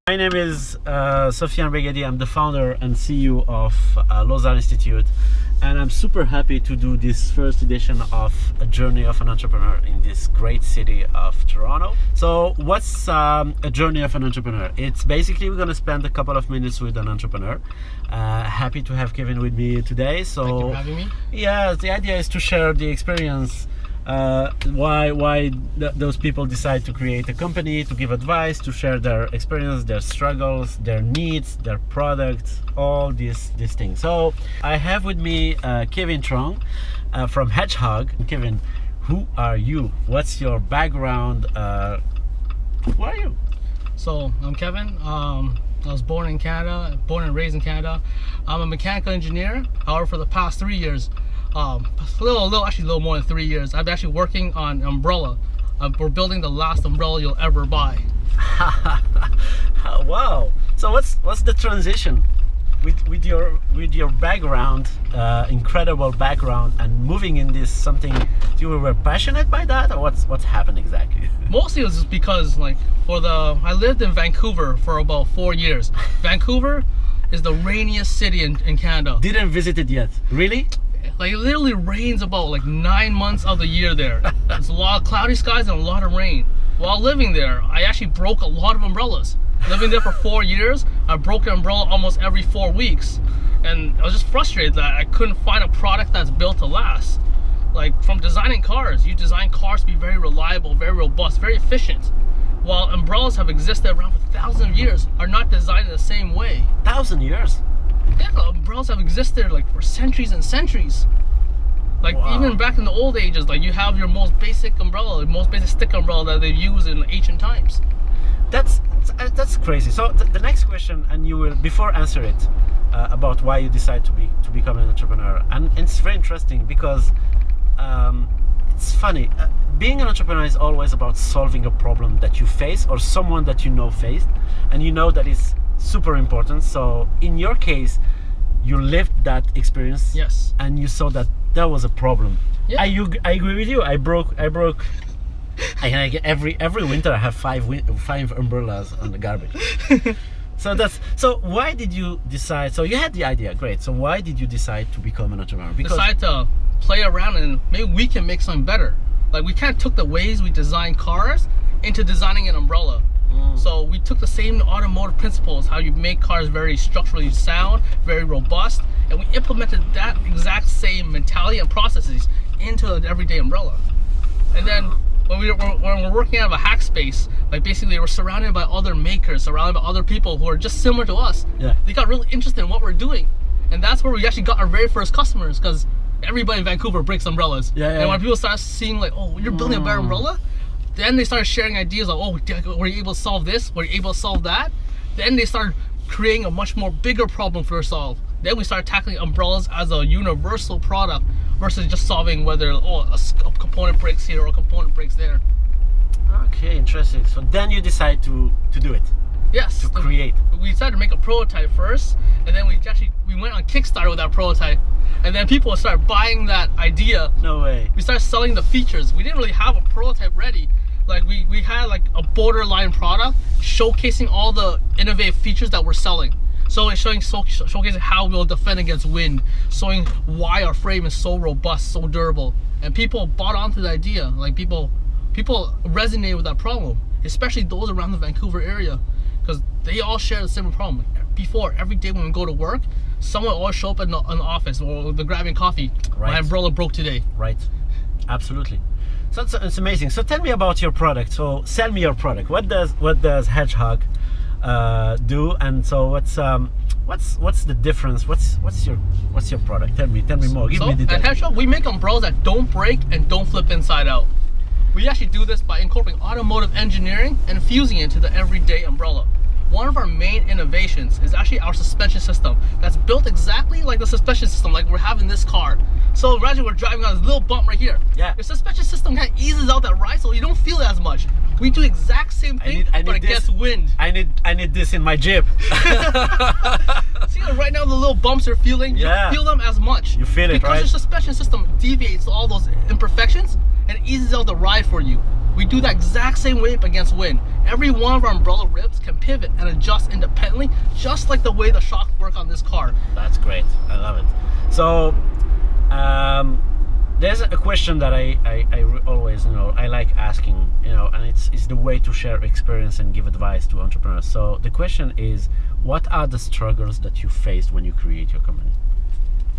My name is Sofiane Begedi. I'm the founder and CEO of Lozard Institute, and I'm super happy to do this first edition of A Journey of an Entrepreneur in this great city of Toronto. So what's a journey of an entrepreneur? It's basically we're going to spend a couple of minutes with an entrepreneur. Happy to have Kevin with me today. So thank you for having me. Yeah, the idea is to share the experience, why those people decide to create a company, to give advice, to share their experience, their struggles, their needs, their products, all these things. So I have with me Kevin Trong from Hedgehog. Kevin, who are you? What's your background? Who are you? So I'm Kevin. I was born in Canada, born and raised in Canada. I'm a mechanical engineer. However, for the past 3 years, a little more than 3 years, I've been actually working on Umbrella. We're building the last umbrella you'll ever buy. Wow! So what's the transition with your background, incredible background, and moving in this something? You were passionate by that, or what's happened exactly? Mostly it was just because I lived in Vancouver for about 4 years. Vancouver is the rainiest city in Canada. Didn't visit it yet, really? It literally rains about 9 months of the year there. It's a lot of cloudy skies and a lot of rain. While living there, I actually broke a lot of umbrellas. Living there for 4 years, I broke an umbrella almost every 4 weeks. And I was just frustrated that I couldn't find a product that's built to last. From designing cars, you design cars to be very reliable, very robust, very efficient. While umbrellas have existed around for thousands of years, are not designed in the same way. 1,000 years? Yeah, umbrellas have existed for centuries and centuries. Wow. Even back in the old ages, you have your most basic umbrella, the most basic stick umbrella that they used in ancient times. That's crazy. So the next question, and you will before answer it, about why you decide to become an entrepreneur, and it's very interesting because it's funny. Being an entrepreneur is always about solving a problem that you face or someone that you know faced, and you know that is super important. So in your case, you lived that experience. Yes. And you saw that there was a problem. Yeah. I agree with you. I broke. Every winter I have five umbrellas on the garbage. So why did you decide? So you had the idea, great. So why did you decide to become an entrepreneur? Because decide to play around and maybe we can make something better. We kind of took the ways we design cars into designing an umbrella. So we took the same automotive principles, how you make cars very structurally sound, very robust, and we implemented that exact same mentality and processes into an everyday umbrella. And then when we're working out of a hack space, basically we're surrounded by other makers, surrounded by other people who are just similar to us. Yeah. They got really interested in what we're doing. And that's where we actually got our very first customers, because everybody in Vancouver breaks umbrellas. Yeah. And when people start seeing oh, you're building a better umbrella, then they started sharing ideas oh, were you able to solve this? Were you able to solve that? Then they started creating a much more bigger problem for us to solve. Then we started tackling umbrellas as a universal product versus just solving whether a component breaks here or a component breaks there. Okay, interesting. So then you decide to do it. Yes. To create. We decided to make a prototype first, and then we went on Kickstarter with that prototype. And then people started buying that idea. No way. We started selling the features. We didn't really have a prototype ready. We had a borderline product showcasing all the innovative features that we're selling. So it's showcasing how we'll defend against wind, showing why our frame is so robust, so durable. And people bought onto the idea. People resonated with that problem, especially those around the Vancouver area, because they all share the same problem. Before, every day when we go to work, someone will always show up in the office or they're grabbing coffee. Right. My umbrella broke today. Right. Absolutely. So it's amazing. So tell me about your product. So sell me your product. What does Hedgehog do? And so what's the difference? What's your product? Tell me more. Give me details. At Hedgehog, we make umbrellas that don't break and don't flip inside out. We actually do this by incorporating automotive engineering and fusing it into the everyday umbrella. One of our main innovations is actually our suspension system that's built exactly like the suspension system we're having this car. So imagine we're driving on this little bump right here. Yeah. The suspension system kind of eases out that ride so you don't feel it as much. We do the exact same thing, but it gets wind. I need this in my Jeep. See, right now the little bumps you're feeling, you don't feel them as much. You feel it, because right? Your suspension system deviates all those imperfections and eases out the ride for you. We do that exact same way against wind. Every one of our umbrella ribs can pivot and adjust independently, just like the way the shocks work on this car. That's great. I love it. So there's a question that I always, I like asking, and it's the way to share experience and give advice to entrepreneurs. So the question is, what are the struggles that you faced when you create your company?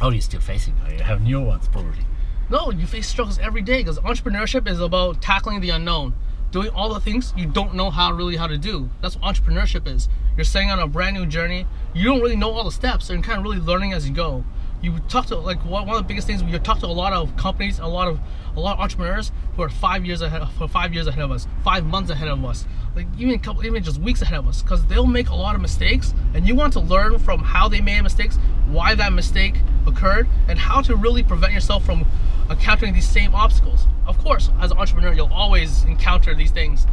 Or are you still facing? You have new ones probably. No, you face struggles every day, because entrepreneurship is about tackling the unknown, doing all the things you don't know how to do. That's what entrepreneurship is. You're setting on a brand new journey. You don't really know all the steps, so you're kind of really learning as you go. You talk to, like, one of the biggest things, you talk to a lot of companies, a lot of entrepreneurs who are 5 years ahead of us, 5 months ahead of us, like even just weeks ahead of us, because they'll make a lot of mistakes, and you want to learn from how they made mistakes, why that mistake occurred, and how to really prevent yourself from encountering these same obstacles. Of course, as an entrepreneur, you'll always encounter these things,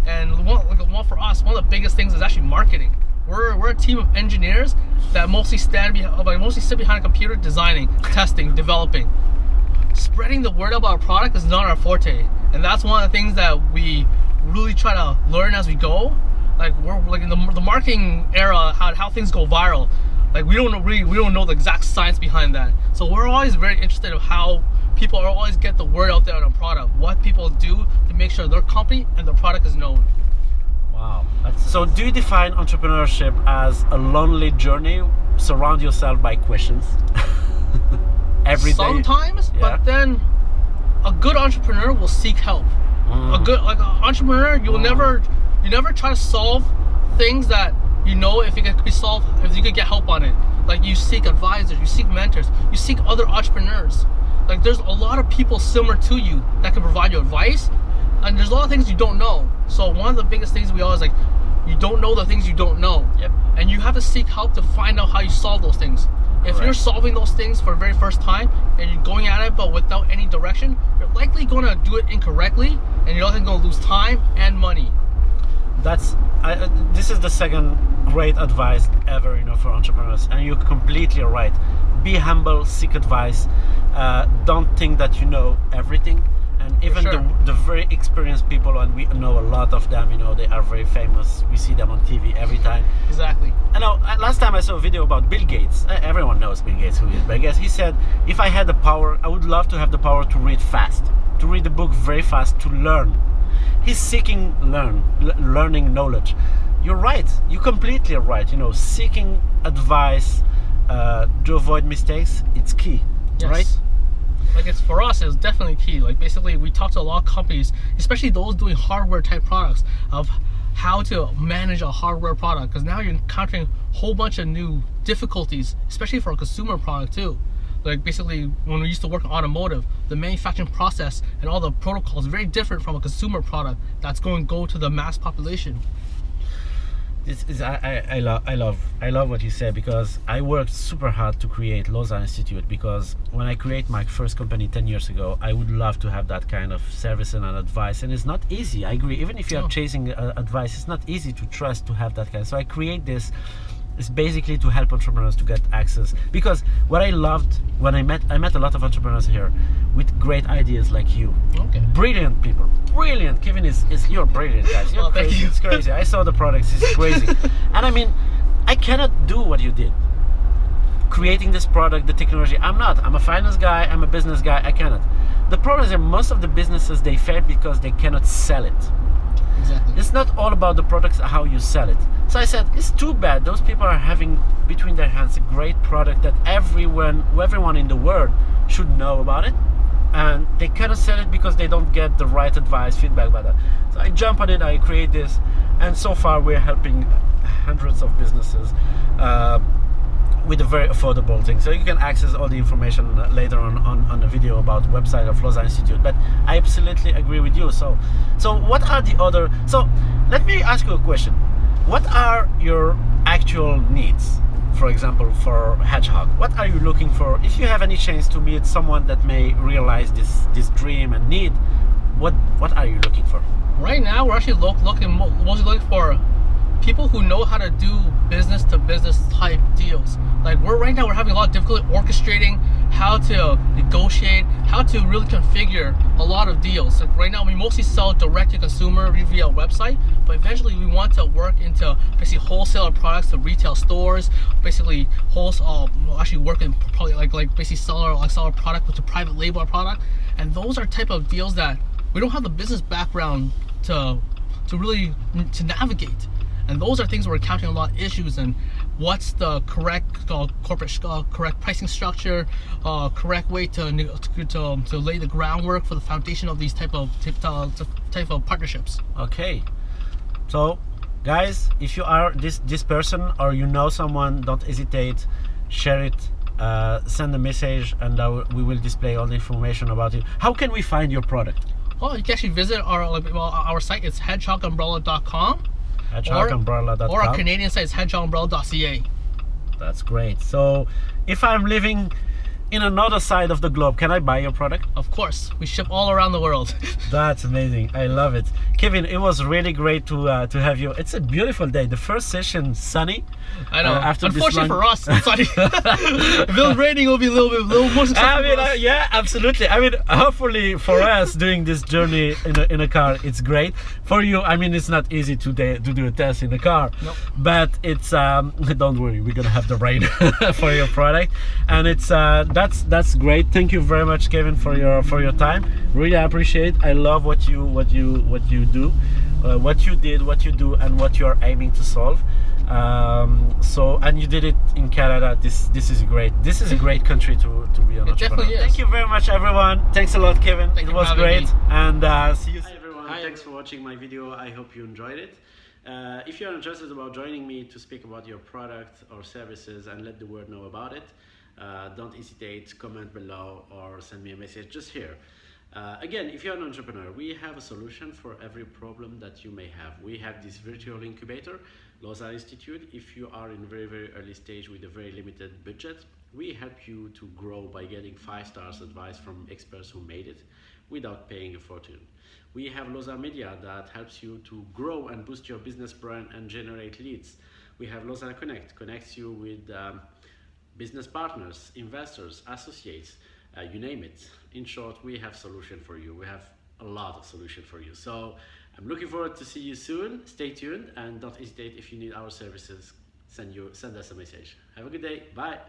and for us, one of the biggest things is actually marketing. We're a team of engineers that mostly sit behind a computer, designing, testing, developing. Spreading the word about our product is not our forte, and that's one of the things that we really try to learn as we go. Like, we're like in the marketing era, how things go viral. Like, we don't know the exact science behind that. So we're always very interested in how people always get the word out there on a product, what people do to make sure their company and their product is known. Wow. So do you define entrepreneurship as a lonely journey? Surround yourself by questions every day? Sometimes, yeah. But then a good entrepreneur will seek help. A good an entrepreneur, you never try to solve things that if it could be solved, if you could get help on it. Like, you seek advisors, you seek mentors, you seek other entrepreneurs. Like, there's a lot of people similar to you that can provide you advice, and there's a lot of things you don't know. So one of the biggest things we always you don't know the things you don't know. Yep. And you have to seek help to find out how you solve those things. If you're solving those things for the very first time and you're going at it but without any direction, you're likely going to do it incorrectly, and you're likely going to lose time and money. This is the second great advice ever, for entrepreneurs, and you're completely right. Be humble, seek advice. Don't think that you know everything. And even the very experienced people, and we know a lot of them, they are very famous. We see them on TV every time. Exactly. And last time I saw a video about Bill Gates. Everyone knows Bill Gates, who is Bill Gates. He said, if I had the power, I would love to have the power to read fast, to read the book very fast, to learn. He's seeking learning knowledge. You're right. You're completely right. Seeking advice to avoid mistakes, it's key, yes. Right? Like, for us, it's definitely key. Like, basically, we talk to a lot of companies, especially those doing hardware type products, of how to manage a hardware product, because now you're encountering a whole bunch of new difficulties, especially for a consumer product too. Like, basically, when we used to work in automotive, the manufacturing process and all the protocols is very different from a consumer product that's going to go to the mass population. I love what you said, because I worked super hard to create Lozard Institute, because when I create my first company 10 years ago, I would love to have that kind of service and advice, and it's not easy. I agree, even if you are chasing advice, it's not easy to trust to have that kind. So I create this. It's basically to help entrepreneurs to get access, because what I loved when I met a lot of entrepreneurs here with great ideas like you. Okay. Brilliant people, brilliant. Kevin you're brilliant, guys. You're crazy. Thank you. It's crazy. I saw the products. It's crazy. And I mean, I cannot do what you did. Creating this product, the technology. I'm a finance guy. I'm a business guy. I cannot. The problem is that most of the businesses, they fail because they cannot sell it. Exactly. It's not all about the products, how you sell it. So I said, it's too bad. Those people are having between their hands a great product that everyone in the world should know about it, and they cannot sell it because they don't get the right advice, feedback about that. So I jump on it, I create this, and so far we're helping hundreds of businesses with a very affordable thing. So you can access all the information later on the video about the website of Lozard Institute. But I absolutely agree with you. So what are the other? So let me ask you a question. What are your actual needs? For example, for Hedgehog, what are you looking for? If you have any chance to meet someone that may realize this dream and need, what are you looking for? Right now, we're actually mostly looking for people who know how to do business to business type deals. Like, we're having a lot of difficulty orchestrating how to negotiate, how to really configure a lot of deals. Like right now, we mostly sell direct to consumer via website, but eventually we want to work into basically wholesale products to retail stores, basically actually work in probably like basically sell our product with a private label product, and those are type of deals that we don't have the business background to really navigate. And those are things we're encountering a lot of issues and what's the correct correct pricing structure, correct way to lay the groundwork for the foundation of these type of partnerships. Okay, so guys, if you are this person or you know someone, don't hesitate, share it, send a message, and we will display all the information about it. How can we find your product? Oh, you can actually visit our site. It's hedgehogumbrella.com. hedgehogumbrella.com. Or our Canadian site is hedgehogumbrella.ca. That's great. So if I'm living in another side of the globe, can I buy your product? Of course, we ship all around the world. That's amazing. I love it. Kevin, it was really great to have you. It's a beautiful day. The first session, sunny. I know. Unfortunately for us, it's sunny. If it was raining, it would be a little more successful. Yeah, absolutely. I mean, hopefully for us doing this journey in a car, it's great. For you, I mean, it's not easy to do a test in a car. Nope. But it's don't worry, we're gonna have the rain for your product, and it's that's great. Thank you very much, Kevin, for your time. Really appreciate. I love what you do, what you did, what you do, and what you are aiming to solve. And you did it in Canada. This is great. This is a great country to be an entrepreneur. Definitely is. Thank you very much, everyone. Thanks a lot, Kevin. It was great. And see you soon. Hi everyone. Thanks for watching my video. I hope you enjoyed it. If you are interested about joining me to speak about your product or services and let the world know about it, don't hesitate, comment below or send me a message just here. Again, if you're an entrepreneur, we have a solution for every problem that you may have. We have this virtual incubator, Lozard Institute. If you are in very early stage with a very limited budget, we help you to grow by getting 5 stars advice from experts who made it without paying a fortune. We have Lozard Media that helps you to grow and boost your business brand and generate leads. We have Lozard Connect, connects you with business partners, investors, associates, you name it. In short, we have solution for you. We have a lot of solution for you. So I'm looking forward to see you soon. Stay tuned and don't hesitate if you need our services. Send us a message. Have a good day. Bye.